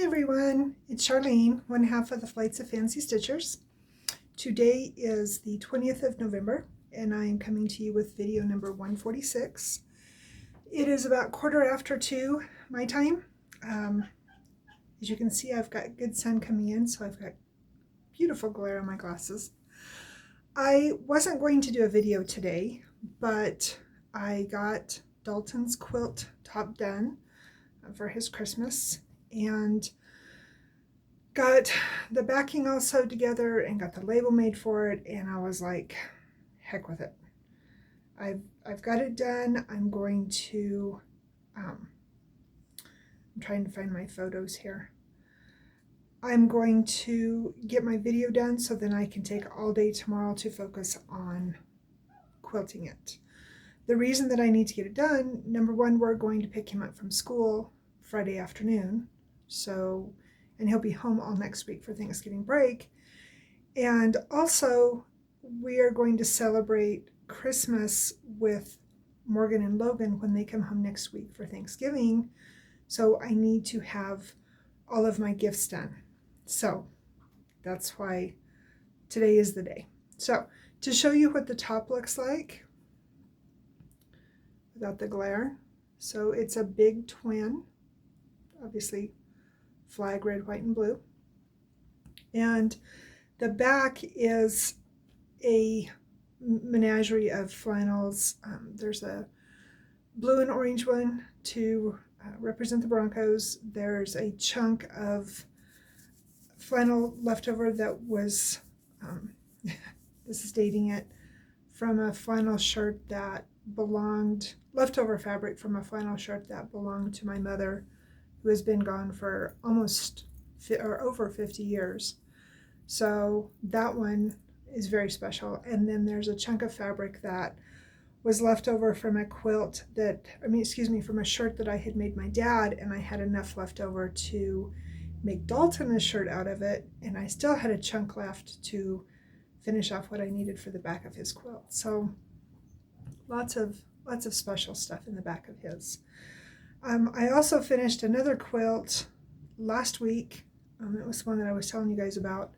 everyone, it's Charlene, one half of the Flights of Fancy Stitchers. Today is the 20th of November and I am coming to you with video number 146. It is about 2:15 my time. As you can see, I've got good sun coming in, so I've got beautiful glare on my glasses. I wasn't going to do a video today, but I got Dalton's quilt top done for his Christmas and got the backing all sewed together and got the label made for it, and I was like, heck with it. I've got it done. I'm going to I'm trying to find my photos here. I'm going to get my video done so then I can take all day tomorrow to focus on quilting it. The reason that I need to get it done, number one, we're going to pick him up from school Friday afternoon, and he'll be home all next week for Thanksgiving break. And also, we are going to celebrate Christmas with Morgan and Logan when they come home next week for Thanksgiving. So I need to have all of my gifts done. So that's why today is the day. So to show you what the top looks like without the glare. So it's a big twin, obviously flag red, white, and blue. And the back is a menagerie of flannels. There's a blue and orange one to represent the Broncos. There's a chunk of flannel leftover that was, this is dating it, from a flannel shirt that belonged, leftover fabric from a flannel shirt that belonged to my mother, who has been gone for almost or over 50 years. So that one is very special. And then there's a chunk of fabric that was left over from a quilt that, from a shirt that I had made my dad, and I had enough left over to make Dalton a shirt out of it, and I still had a chunk left to finish off what I needed for the back of his quilt. So lots of special stuff in the back of his. I also finished another quilt last week. It was one that I was telling you guys about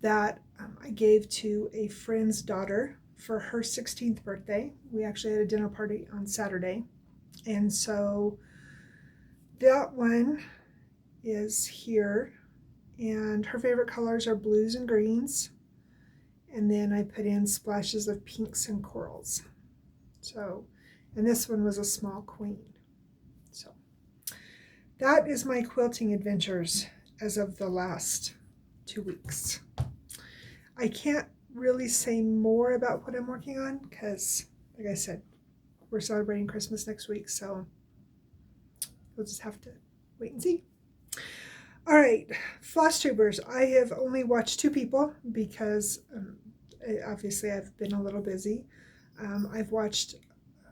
that I gave to a friend's daughter for her 16th birthday. We actually had a dinner party on Saturday. And so that one is here, and her favorite colors are blues and greens. And then I put in splashes of pinks and corals. So, and this one was a small queen. So that is my quilting adventures as of the last 2 weeks. I can't really say more about what I'm working on because, like I said, we're celebrating Christmas next week, so we'll just have to wait and see. All right, Flosstubers. I have only watched 2 people because obviously I've been a little busy. I've watched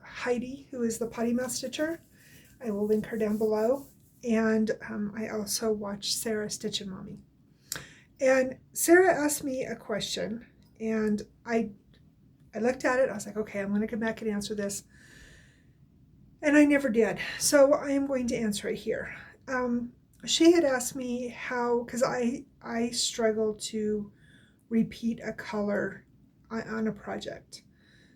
Heidi, who is the potty mouth stitcher. I will link her down below. And I also watched Sarah Stitchin' Mommy. And Sarah asked me a question, and I looked at it. I was like, okay, I'm going to come back and answer this. And I never did. So I am going to answer it here. She had asked me how, because I struggle to repeat a color on a project.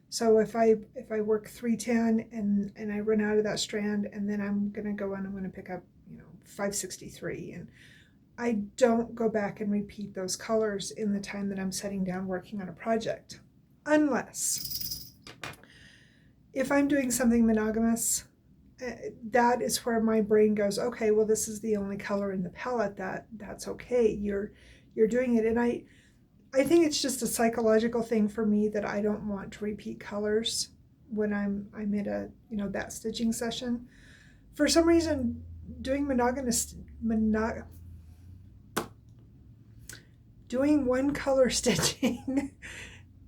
So if I work 310 and I run out of that strand, and then I'm going to go and I'm going to pick up 563, and I don't go back and repeat those colors in the time that I'm sitting down working on a project, unless if I'm doing something monogamous. That is where my brain goes, okay, well, this is the only color in the palette, that's okay, you're doing it. And I think it's just a psychological thing for me that I don't want to repeat colors when I'm in a that stitching session. For some reason, doing doing one color stitching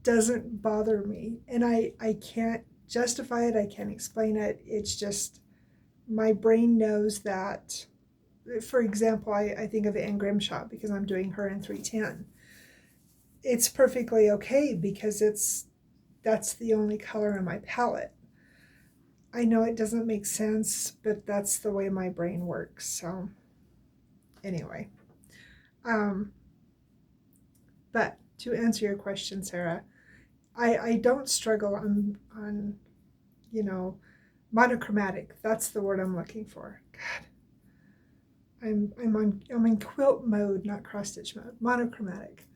doesn't bother me, and I can't justify it, I can't explain it. It's just my brain knows that. For example, I think of Anne Grimshaw because I'm doing her in 310. It's perfectly okay because that's the only color in my palette. I know it doesn't make sense, but that's the way my brain works. So Anyway, but to answer your question, Sarah, I don't struggle on monochromatic. That's the word I'm looking for. God, I'm in quilt mode, not cross stitch mode. Monochromatic.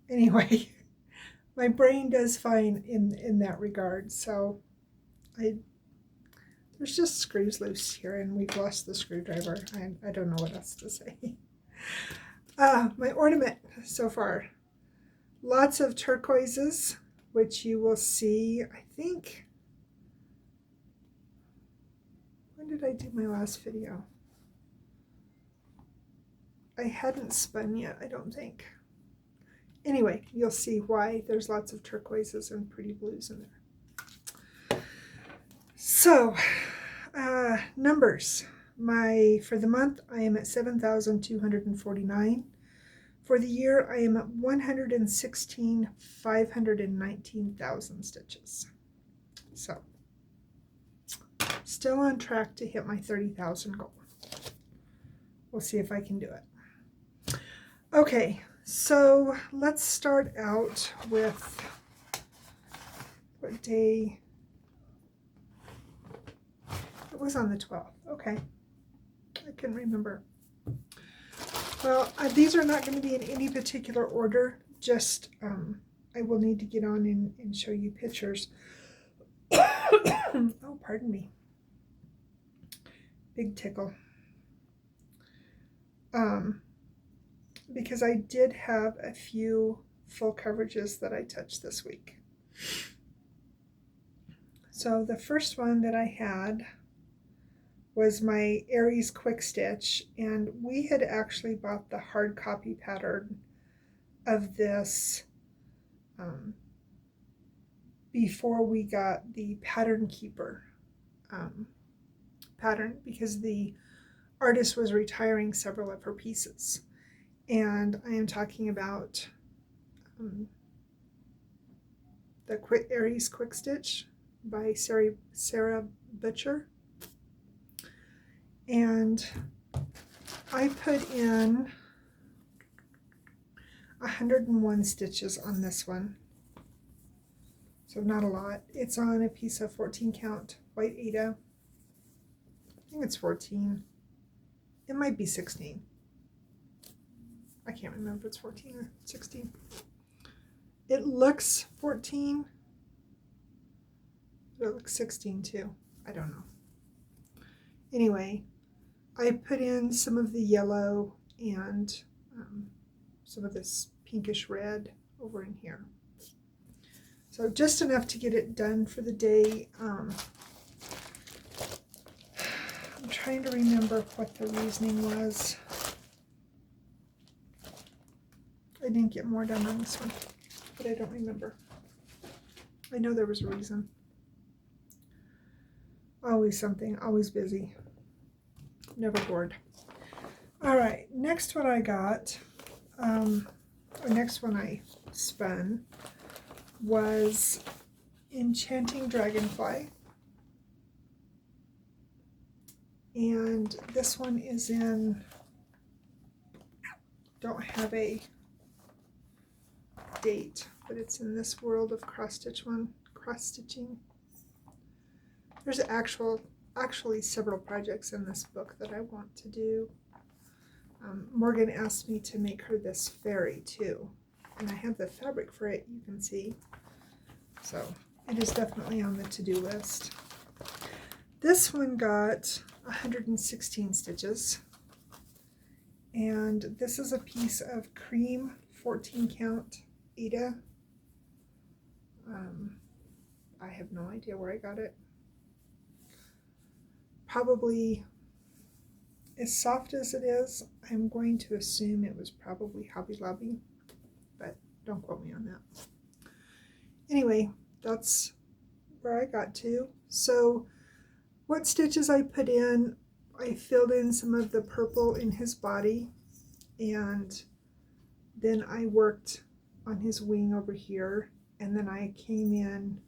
Anyway, my brain does fine in that regard. So there's just screws loose here, and we've lost the screwdriver. I don't know what else to say. My ornament so far, lots of turquoises, which you will see, I think, when did I do my last video? I hadn't spun yet, I don't think. Anyway, you'll see why there's lots of turquoises and pretty blues in there. So, numbers. For the month, I am at 7,249. For the year, I am at 116,519,000 stitches. So, still on track to hit my 30,000 goal. We'll see if I can do it. Okay, so let's start out with what day. It was on the 12th. Okay, I couldn't remember. Well, these are not going to be in any particular order, just I will need to get on and show you pictures. Oh, pardon me. Big tickle. Because I did have a few full coverages that I touched this week. So the first one that I had was my Aries Quick Stitch, and we had actually bought the hard copy pattern of this before we got the Pattern Keeper pattern, because the artist was retiring several of her pieces. And I am talking about the Aries Quick Stitch by Sarah Butcher. And I put in 101 stitches on this one. So not a lot. It's on a piece of 14 count white Aida. I think it's 14. It might be 16. I can't remember if it's 14 or 16. It looks 14, but it looks 16 too. I don't know. Anyway, I put in some of the yellow and some of this pinkish red over in here. So just enough to get it done for the day. I'm trying to remember what the reasoning was. I didn't get more done on this one, but I don't remember. I know there was a reason. Always something, always busy. Never bored. All right, next one I got, next one I spun was Enchanting Dragonfly. And this one is in, don't have a date, but it's in this World of cross stitching. There's actually several projects in this book that I want to do. Morgan asked me to make her this fairy too, and I have the fabric for it, you can see. So it is definitely on the to-do list. This one got 116 stitches, and this is a piece of cream 14 count Aida. I have no idea where I got it. Probably, as soft as it is, I'm going to assume it was probably Hobby Lobby, but don't quote me on that. Anyway, that's where I got to. So what stitches I put in, I filled in some of the purple in his body, and then I worked on his wing over here, and then I came in,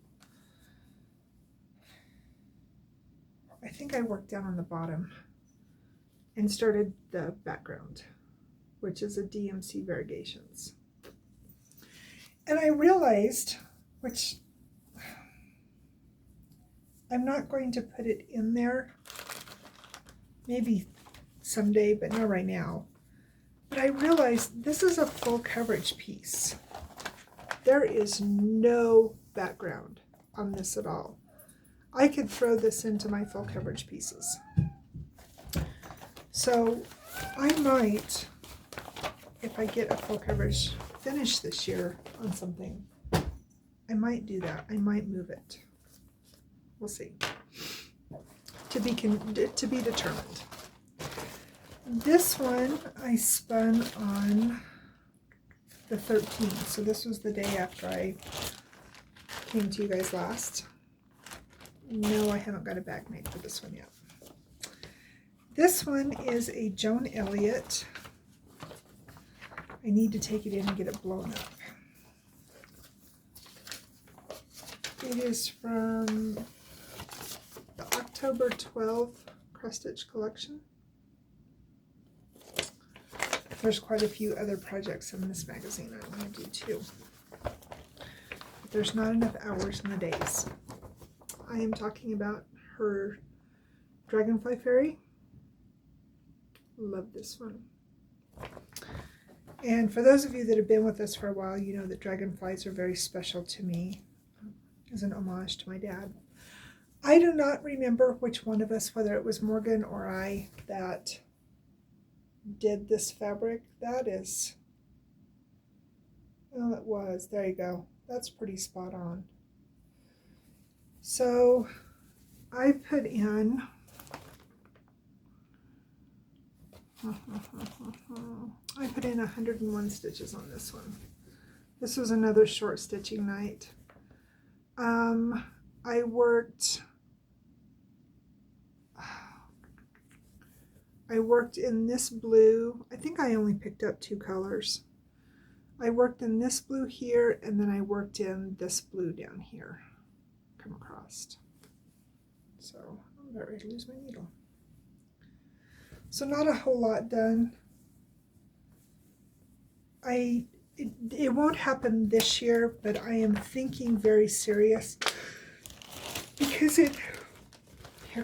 I think I worked down on the bottom and started the background, which is a DMC Variegations. And I realized, which I'm not going to put it in there, maybe someday, but not right now. But I realized this is a full coverage piece. There is no background on this at all. I could throw this into my full coverage pieces. So I might, if I get a full coverage finish this year on something, I might do that. I might move it. We'll see. To be determined. This one I spun on the 13th, so this was the day after I came to you guys last. No, I haven't got a bag made for this one yet. This one is a Joan Elliott. I need to take it in and get it blown up. It is from the October 12 cross stitch collection. There's quite a few other projects in this magazine I want to do too. But there's not enough hours in the days. I am talking about her Dragonfly Fairy. Love this one. And for those of you that have been with us for a while, you know that dragonflies are very special to me as an homage to my dad. I do not remember which one of us, whether it was Morgan or I, that did this fabric. That is, well, it was, there you go. That's pretty spot on. So I put in I put in 101 stitches on this one. This was another short stitching night. I worked in this blue. I think I only picked up 2 colors. I worked in this blue here, and then I worked in this blue down here. Come across. So I'm about ready to lose my needle. So not a whole lot done. It won't happen this year, but I am thinking very serious because here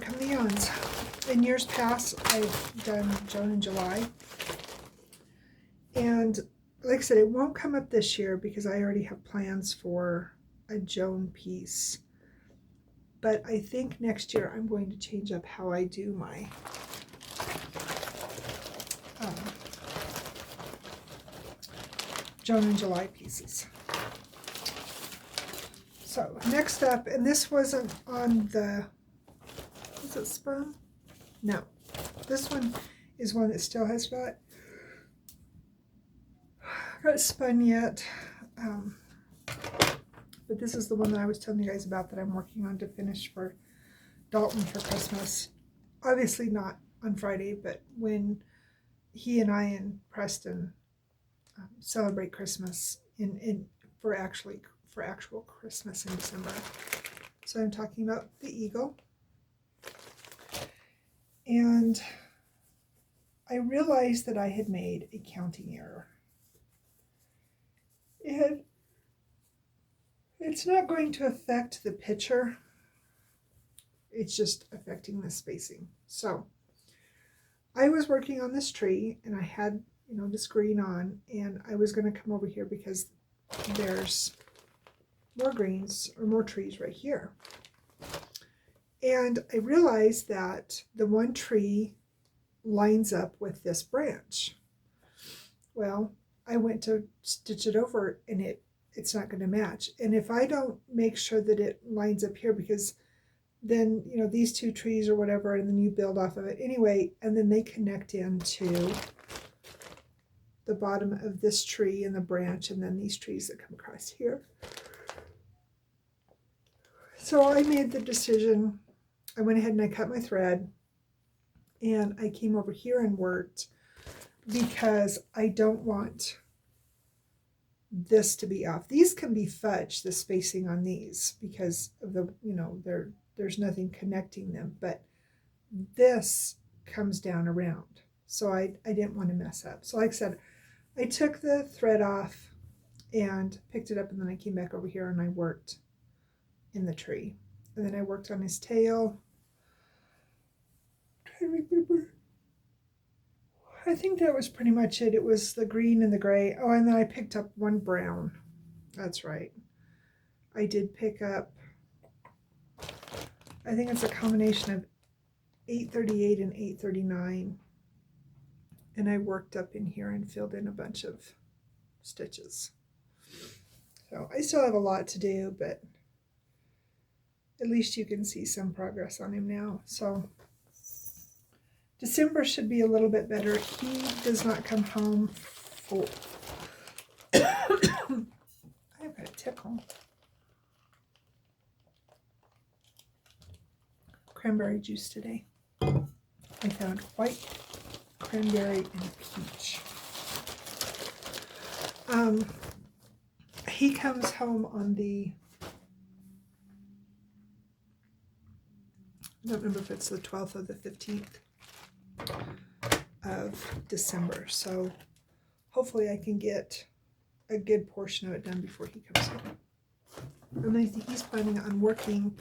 come the yawns. In years past, I've done Joan in July, and like I said, it won't come up this year because I already have plans for a Joan piece. But I think next year I'm going to change up how I do my Joan in July pieces. So next up, and this wasn't on the, was it spun? No, this one is one that still has not got spun yet. But this is the one that I was telling you guys about that I'm working on to finish for Dalton for Christmas. Obviously not on Friday, but when he and I and Preston celebrate Christmas for actual Christmas in December. So I'm talking about the eagle. And I realized that I had made a counting error. It's not going to affect the picture. It's just affecting the spacing. So I was working on this tree and I had, this green on, and I was going to come over here because there's more greens or more trees right here. And I realized that the one tree lines up with this branch. Well, I went to stitch it over and it's not going to match. And if I don't make sure that it lines up here, because then, these 2 trees or whatever, and then you build off of it anyway, and then they connect into the bottom of this tree and the branch, and then these trees that come across here. So I made the decision. I went ahead and I cut my thread, and I came over here and worked because I don't want this to be off. These can be fudged, the spacing on these, because of the, there's nothing connecting them, but this comes down around. So I didn't want to mess up. So like I said, I took the thread off and picked it up, and then I came back over here and I worked in the tree. And then I worked on his tail. I'm trying to remember. I think that was pretty much it. It was the green and the gray. Oh, and then I picked up one brown. That's right. I did pick up, I think it's a combination of 838 and 839. And I worked up in here and filled in a bunch of stitches. So I still have a lot to do, but at least you can see some progress on him now. So December should be a little bit better. He does not come home for I've got a tickle. Cranberry juice today. I found white, cranberry, and peach. He comes home on the, I don't remember if it's the 12th or the 15th of December. So hopefully I can get a good portion of it done before he comes home. And I think he's planning on working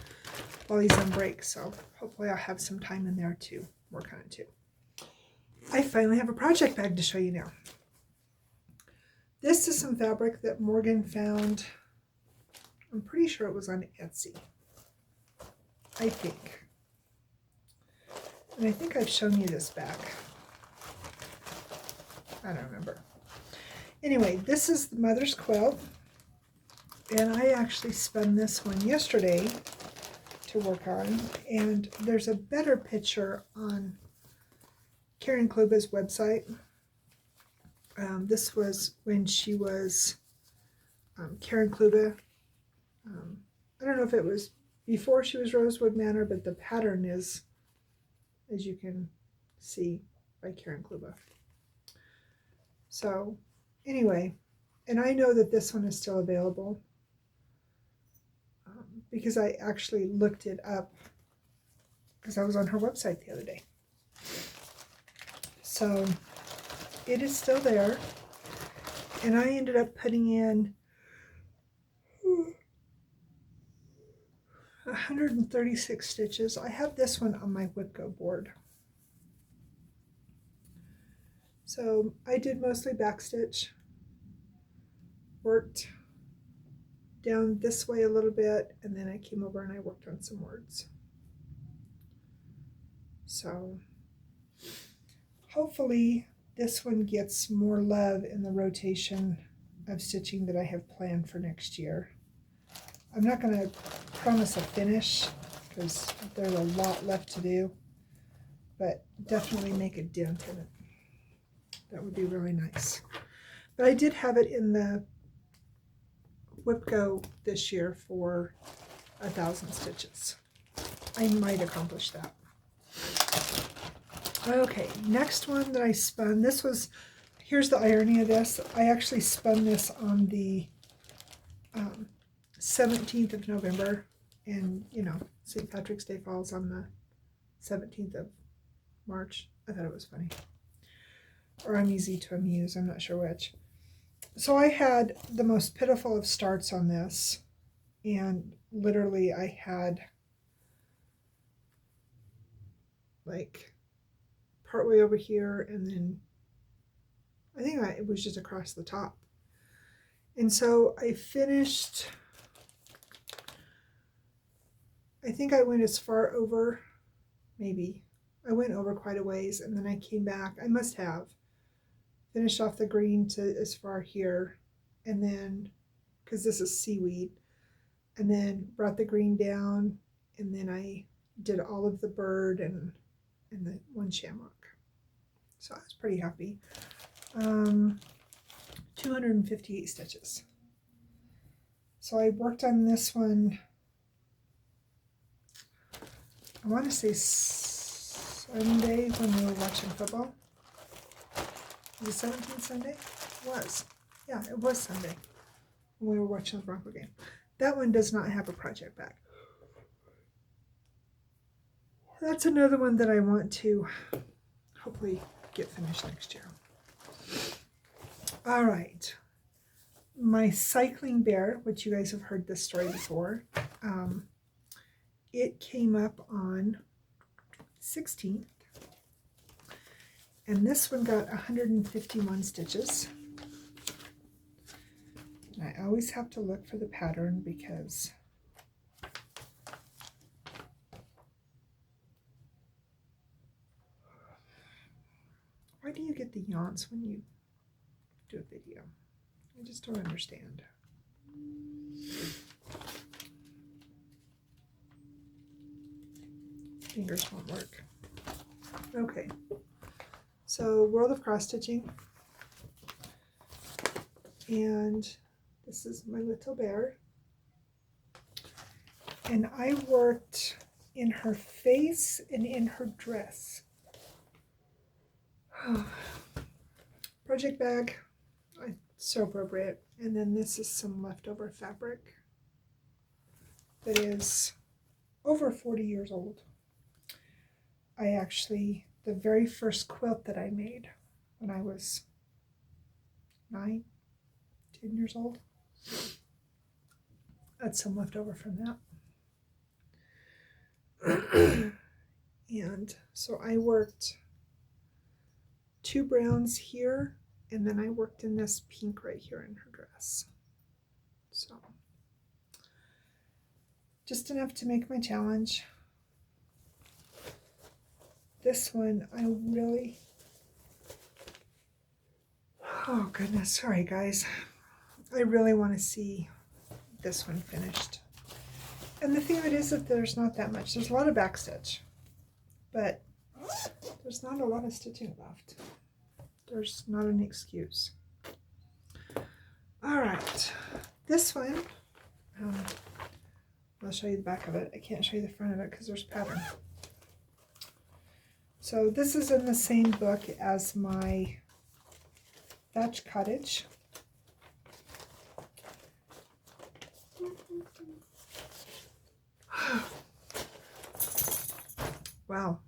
while he's on break. So hopefully I'll have some time in there to work on it too. I finally have a project bag to show you now. This is some fabric that Morgan found. I'm pretty sure it was on Etsy. I think. And I think I've shown you this back. I don't remember. Anyway, this is the mother's quilt. And I actually spun this one yesterday to work on. And there's a better picture on Karen Kluba's website. This was when she was Karen Kluba. I don't know if it was before she was Rosewood Manor, but the pattern is, as you can see, by Karen Kluba. So anyway, and I know that this one is still available because I actually looked it up because I was on her website the other day. So it is still there, and I ended up putting in 136 stitches. I have this one on my Whipco board. So I did mostly backstitch, worked down this way a little bit, and then I came over and I worked on some words. So hopefully this one gets more love in the rotation of stitching that I have planned for next year. I'm not going to promise a finish because there's a lot left to do, but definitely make a dent in it. That would be really nice. But I did have it in the Whipco this year for 1,000 stitches. I might accomplish that. Okay, next one that I spun, this was, here's the irony of this. I actually spun this on the 17th of November, and you know, St. Patrick's Day falls on the 17th of March. I thought it was funny. Or I'm easy to amuse, I'm not sure which. So I had the most pitiful of starts on this, and literally I had like partway over here, and then I think it was just across the top. And so I finished, I think I went as far over, maybe. I went over quite a ways, and then I came back. I must have finished off the green to as far here, and then, because this is seaweed, and then brought the green down, and then I did all of the bird and the one shamrock. So I was pretty happy. 258 stitches. So I worked on this one, I want to say Sunday when we were watching football. Was it 17th Sunday? It was. Yeah, it was Sunday when we were watching the Bronco game. That one does not have a project back. That's another one that I want to hopefully get finished next year. All right. My cycling bear, which you guys have heard this story before, it came up on 16th. And this one got 151 stitches. And I always have to look for the pattern because why do you get the yawns when you do a video? I just don't understand. Fingers won't work. Okay. So World of Cross Stitching, and this is my little bear, and I worked in her face and in her dress. Project bag, so appropriate. And then this is some leftover fabric that is over 40 years old. I actually, the very first quilt that I made when I was 9, 10 years old, that's some leftover from that. And so I worked 2 browns here, and then I worked in this pink right here in her dress. So just enough to make my challenge. This one, I really, oh goodness, sorry guys. I really want to see this one finished. And the thing of it is that there's not that much. There's a lot of back stitch, but there's not a lot of stitching left. There's not an excuse. All right, this one, I'll show you the back of it. I can't show you the front of it because there's pattern. So this is in the same book as my Thatch Cottage. Wow.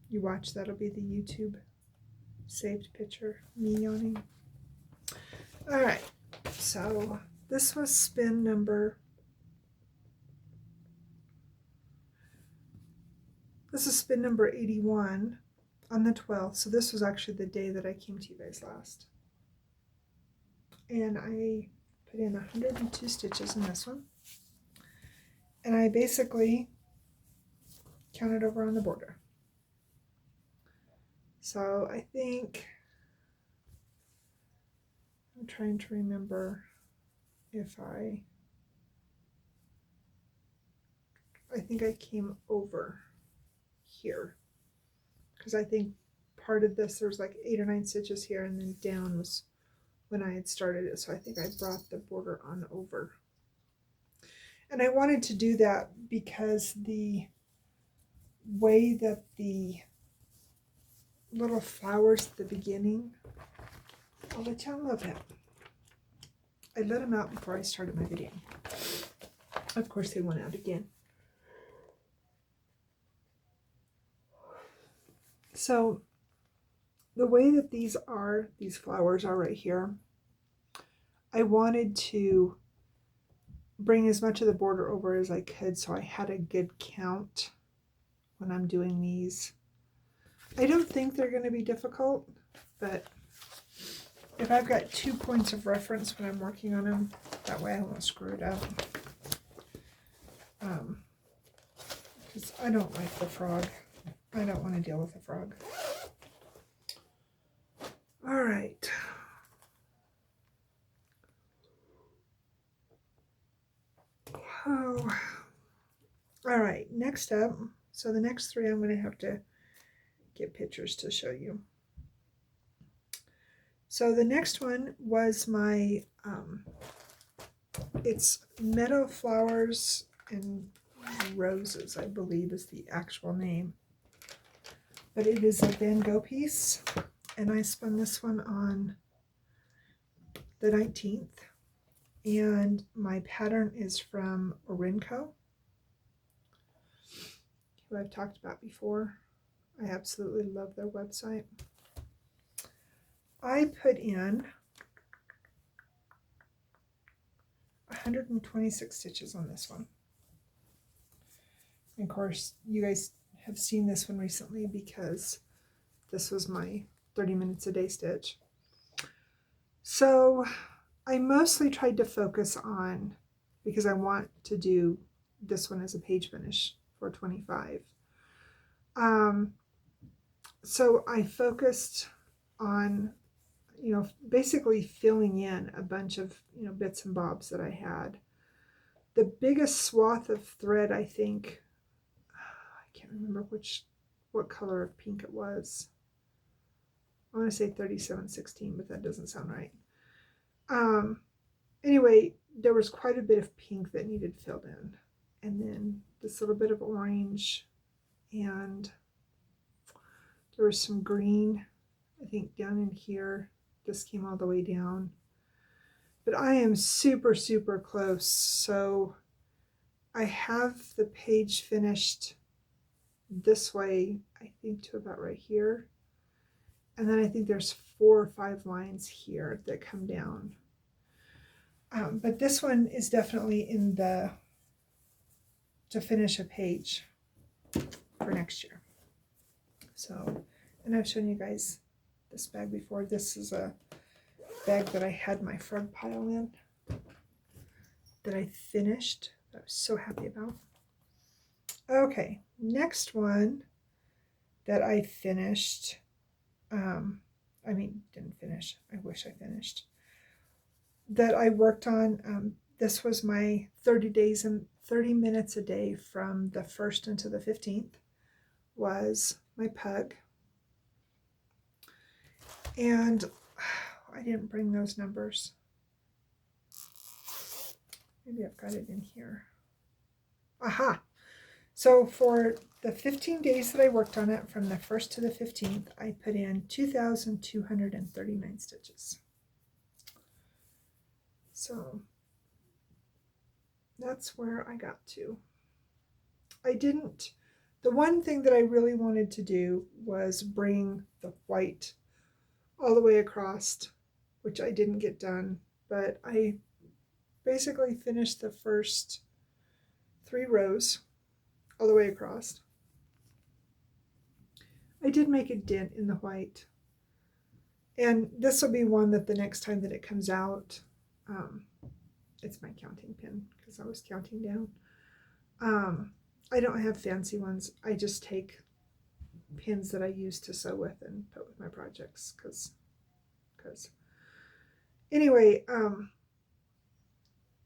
You watch, that'll be the YouTube saved picture, me yawning. All right, so this was spin number, this is spin number 81 on the 12th. So this was actually the day that I came to you guys last. And I put in 102 stitches in this one. And I basically counted over on the border. So I think, I'm trying to remember if I think I came over here, because I think part of this, there's like 8 or 9 stitches here, and then down was when I had started it. So I think I brought the border on over. And I wanted to do that because the way that the little flowers at the beginning, I'll let you know that. I let them out before I started my video. Of course they went out again. So the way that these flowers are right here, I wanted to bring as much of the border over as I could, so I had a good count when I'm doing these. I don't think they're going to be difficult, but if I've got 2 points of reference when I'm working on them, that way I won't screw it up. Because I don't like the frog. I don't want to deal with the frog. All right. Oh. All right, next up, so the next 3 I'm going to have to get pictures to show you. So the next one was my, it's Meadow Flowers and Roses, I believe is the actual name. But it is a Van Gogh piece, and I spun this one on the 19th. And my pattern is from Orinco. who I've talked about before. I absolutely love their website. I put in 126 stitches on this one. And of course, you guys have seen this one recently because this was my 30 minutes a day stitch. So I mostly tried to focus on, because I want to do this one as a page finish for 25. So I focused on, basically filling in a bunch of, bits and bobs that I had. The biggest swath of thread, I think, I can't remember what color of pink it was. I want to say 3716, but that doesn't sound right. Anyway, there was quite a bit of pink that needed filled in. And then this little bit of orange, and there was some green, I think down in here. This came all the way down. But I am super, super close. So I have the page finished this way, I think to about right here. And then I think there's 4 or 5 lines here that come down. But this one is definitely in the to finish a page for next year. So, and I've shown you guys this bag before. This is a bag that I had my frog pile in that I finished. That I was so happy about. Okay, next one that I finished. Didn't finish. I wish I finished. That I worked on. This was my 30 days and 30 minutes a day from the 1st until the 15th. Was my pug. And I didn't bring those numbers. Maybe I've got it in here. Aha! So for the 15 days that I worked on it, from the 1st to the 15th, I put in 2,239 stitches. So that's where I got to. The one thing that I really wanted to do was bring the white all the way across, which I didn't get done, but I basically finished the first 3 rows all the way across. I did make a dent in the white, and this will be one that the next time that it comes out, it's my counting pin because I was counting down. I don't have fancy ones. I just take pins that I use to sew with and put with my projects because anyway,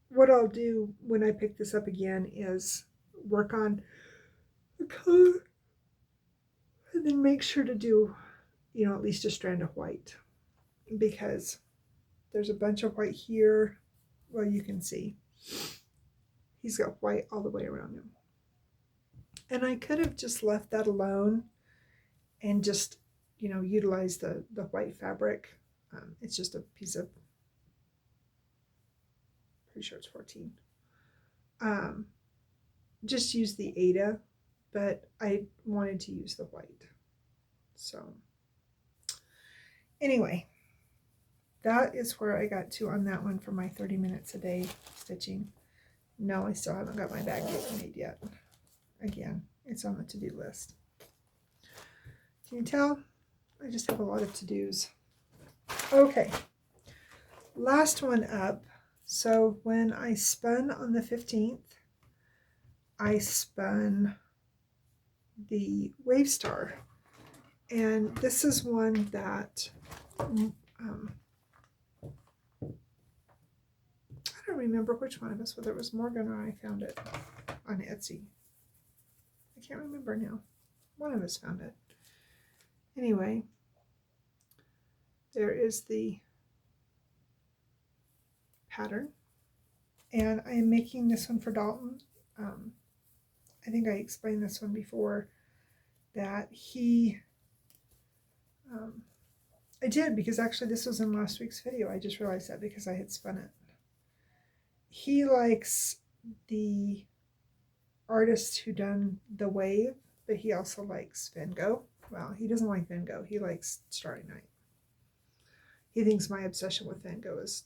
what I'll do when I pick this up again is work on the color and then make sure to do, at least a strand of white, because there's a bunch of white here. Well, you can see he's got white all the way around him. And I could have just left that alone and just, utilize the white fabric. It's just a piece of, pretty sure it's 14. Just use the Ada, but I wanted to use the white. So anyway, that is where I got to on that one for my 30 minutes a day stitching. No, I still haven't got my bag made yet. Again, it's on the to-do list. Can you tell? I just have a lot of to-dos. Okay, last one up. So when I spun on the 15th, I spun the Wave Star. And this is one that I don't remember which one of us, whether it was Morgan or I found it on Etsy. I can't remember now. One of us found it. Anyway, there is the pattern. And I am making this one for Dalton. I think I explained this one before, that I did, because actually this was in last week's video. I just realized that because I had spun it. He likes the artist who done the wave, but he also likes Van Gogh. Well, he doesn't like Van Gogh. He likes Starry Night. He thinks my obsession with Van Gogh is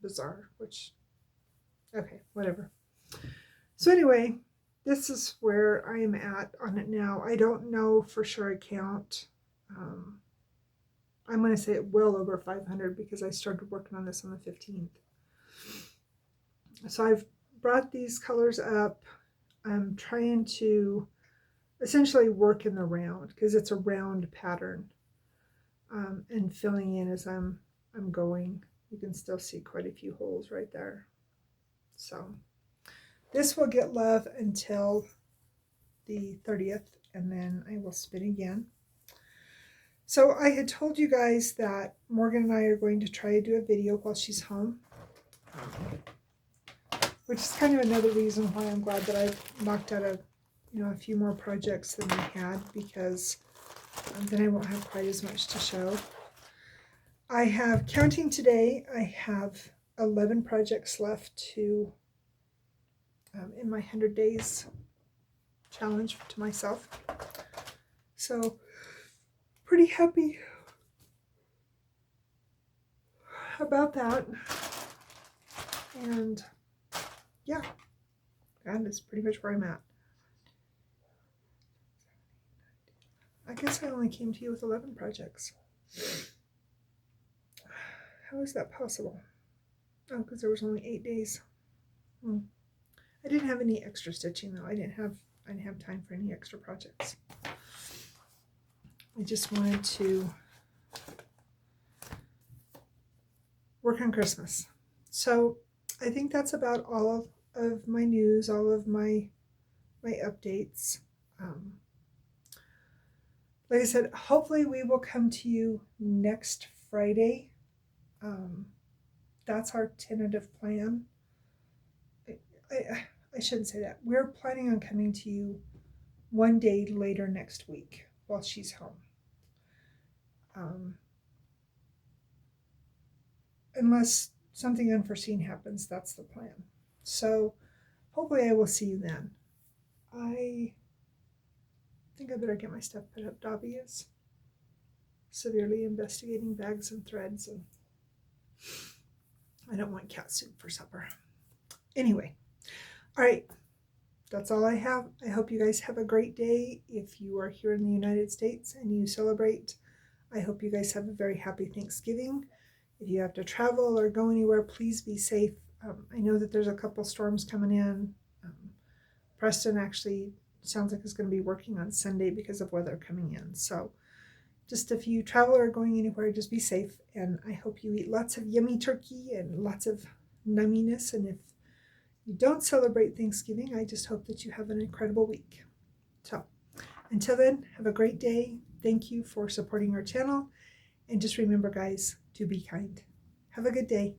bizarre, which, okay, whatever. So anyway, this is where I am at on it now. I don't know for sure a count. I'm going to say well over 500 because I started working on this on the 15th. So I've brought these colors up. I'm trying to essentially work in the round because it's a round pattern, and filling in as I'm going. You can still see quite a few holes right there. So this will get love until the 30th, and then I will spin again. So I had told you guys that Morgan and I are going to try to do a video while she's home, which is kind of another reason why I'm glad that I've knocked out a few more projects than I had, because then I won't have quite as much to show. I have, counting today, I have 11 projects left to in my 100 days challenge to myself. So pretty happy about that. And yeah, that is pretty much where I'm at. I guess I only came to you with 11 projects. How is that possible? Oh, because there was only 8 days. I didn't have any extra stitching though. I didn't have time for any extra projects. I just wanted to work on Christmas. So I think that's about all of my news, all of my updates. Like I said, hopefully we will come to you next Friday. That's our tentative plan. I shouldn't say that. We're planning on coming to you one day later next week while she's home. Unless something unforeseen happens, that's the plan. So hopefully I will see you then. I think I better get my stuff put up. Dobby is severely investigating bags and threads, and I don't want cat soup for supper. Anyway, all right, that's all I have. I hope you guys have a great day. If you are here in the United States and you celebrate, I hope you guys have a very happy Thanksgiving. If you have to travel or go anywhere, please be safe. I know that there's a couple storms coming in. Preston actually sounds like it's going to be working on Sunday because of weather coming in. So just if you travel or going anywhere, just be safe. And I hope you eat lots of yummy turkey and lots of numminess. And if you don't celebrate Thanksgiving, I just hope that you have an incredible week. So until then, have a great day. Thank you for supporting our channel. And just remember, guys, to be kind. Have a good day.